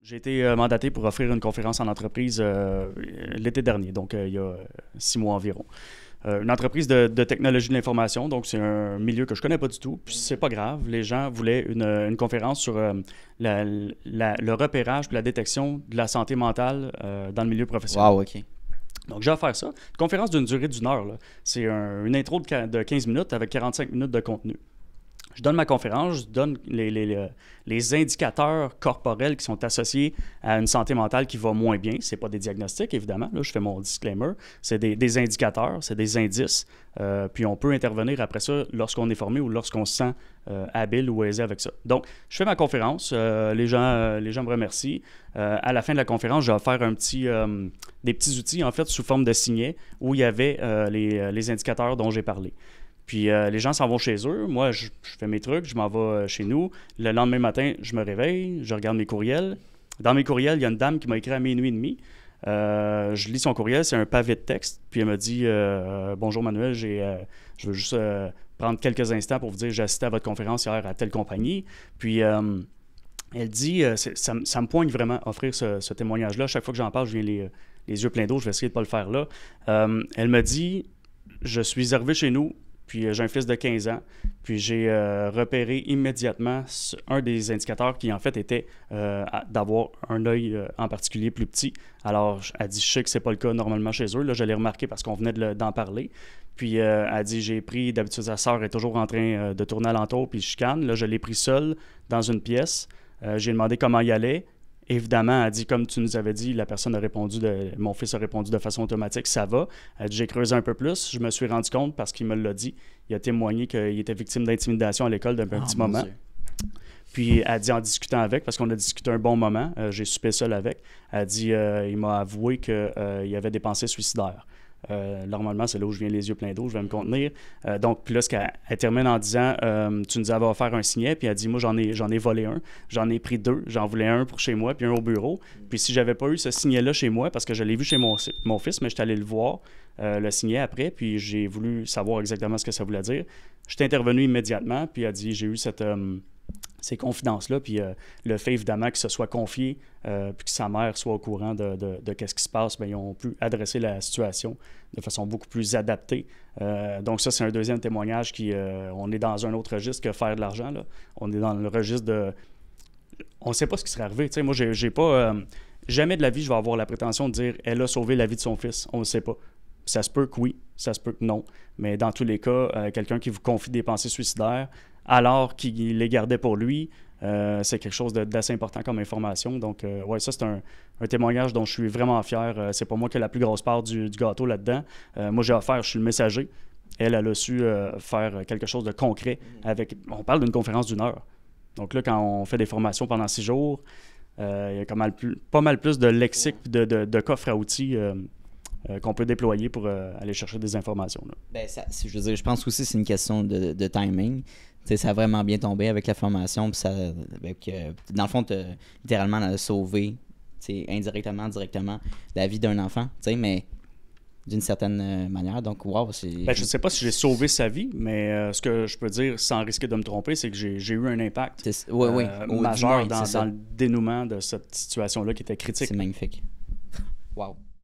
J'ai été mandaté pour offrir une conférence en entreprise l'été dernier, donc il y a 6 mois environ. Une entreprise de technologie de l'information, donc c'est un milieu que je connais pas du tout, puis c'est pas grave. Les gens voulaient une conférence sur le repérage puis la détection de la santé mentale dans le milieu professionnel. Wow, OK. Donc j'ai offert ça. Une conférence d'une durée d'une heure, là. C'est une intro de 15 minutes avec 45 minutes de contenu. Je donne ma conférence, je donne les indicateurs corporels qui sont associés à une santé mentale qui va moins bien. Ce n'est pas des diagnostics, évidemment. Là, je fais mon disclaimer. C'est des indicateurs, c'est des indices. Puis on peut intervenir après ça lorsqu'on est formé ou lorsqu'on se sent habile ou aisé avec ça. Donc, je fais ma conférence. Les gens me remercient. À la fin de la conférence, j'ai offert des petits outils, en fait, sous forme de signets où il y avait les indicateurs dont j'ai parlé. Puis les gens s'en vont chez eux. Moi, je fais mes trucs, je m'en vais chez nous. Le lendemain matin, je me réveille, je regarde mes courriels. Dans mes courriels, il y a une dame qui m'a écrit à minuit et demi. Je lis son courriel, c'est un pavé de texte. Puis elle me dit Bonjour Manuel, je veux juste prendre quelques instants pour vous dire j'ai assisté à votre conférence hier à telle compagnie. Puis elle dit ça me poigne vraiment offrir ce témoignage-là. Chaque fois que j'en parle, je viens les yeux pleins d'eau. Je vais essayer de ne pas le faire là. Elle me dit Je suis arrivé chez nous. Puis j'ai un fils de 15 ans, puis j'ai repéré immédiatement un des indicateurs qui en fait était d'avoir un œil en particulier plus petit. Alors elle dit, je sais que c'est pas le cas normalement chez eux, là je l'ai remarqué parce qu'on venait d'en parler. Puis elle dit, j'ai pris, d'habitude sa sœur est toujours en train de tourner alentour puis chicane. Là je l'ai pris seul dans une pièce. J'ai demandé comment il allait. Évidemment, elle dit, comme tu nous avais dit, la personne a répondu, mon fils a répondu de façon automatique, ça va. Elle dit, j'ai creusé un peu plus, je me suis rendu compte parce qu'il me l'a dit. Il a témoigné qu'il était victime d'intimidation à l'école depuis un petit moment. Dieu. Puis elle dit, en discutant avec, parce qu'on a discuté un bon moment, j'ai soupé seul avec, elle dit, il m'a avoué qu'il y avait des pensées suicidaires. Normalement, c'est là où je viens les yeux pleins d'eau, je vais me contenir. Donc, puis là, elle termine en disant tu nous avais offert un signet, puis elle dit moi, j'en ai volé un, j'en ai pris 2, j'en voulais un pour chez moi, puis un au bureau. Puis si j'avais pas eu ce signet-là chez moi, parce que je l'ai vu chez mon fils, mais j'étais allé le voir, le signet après, puis j'ai voulu savoir exactement ce que ça voulait dire. J'étais intervenu immédiatement, puis elle dit j'ai eu ces confidences-là, puis le fait évidemment que ce soit confié, puis que sa mère soit au courant de qu'est-ce qui se passe, bien, ils ont pu adresser la situation de façon beaucoup plus adaptée. Donc ça, c'est un deuxième témoignage on est dans un autre registre que faire de l'argent, là. On est dans le registre de... On ne sait pas ce qui serait arrivé. Tu sais, moi, j'ai pas... jamais de la vie, je vais avoir la prétention de dire « elle a sauvé la vie de son fils ». On ne le sait pas. Ça se peut que oui, ça se peut que non. Mais dans tous les cas, quelqu'un qui vous confie des pensées suicidaires, alors qu'il les gardait pour lui, c'est quelque chose d'assez important comme information. Donc, ouais, ça, c'est un témoignage dont je suis vraiment fier. C'est pas moi qui ai la plus grosse part du gâteau là-dedans. Moi, j'ai offert, je suis le messager. Elle a su faire quelque chose de concret avec... On parle d'une conférence d'1 heure. Donc là, quand on fait des formations pendant 6 jours, il y a pas mal plus de lexique et de coffre à outils qu'on peut déployer pour aller chercher des informations. Là. Ben, je veux dire, je pense aussi que c'est une question de timing. T'sais, ça a vraiment bien tombé avec la formation. Puis dans le fond, tu as littéralement sauvé indirectement, directement la vie d'un enfant. Mais d'une certaine manière. Donc, wow, c'est... Ben, je ne sais pas si j'ai sauvé sa vie, mais ce que je peux dire, sans risquer de me tromper, c'est que j'ai eu un impact majeur dans le dénouement de cette situation-là qui était critique. C'est magnifique. Wow.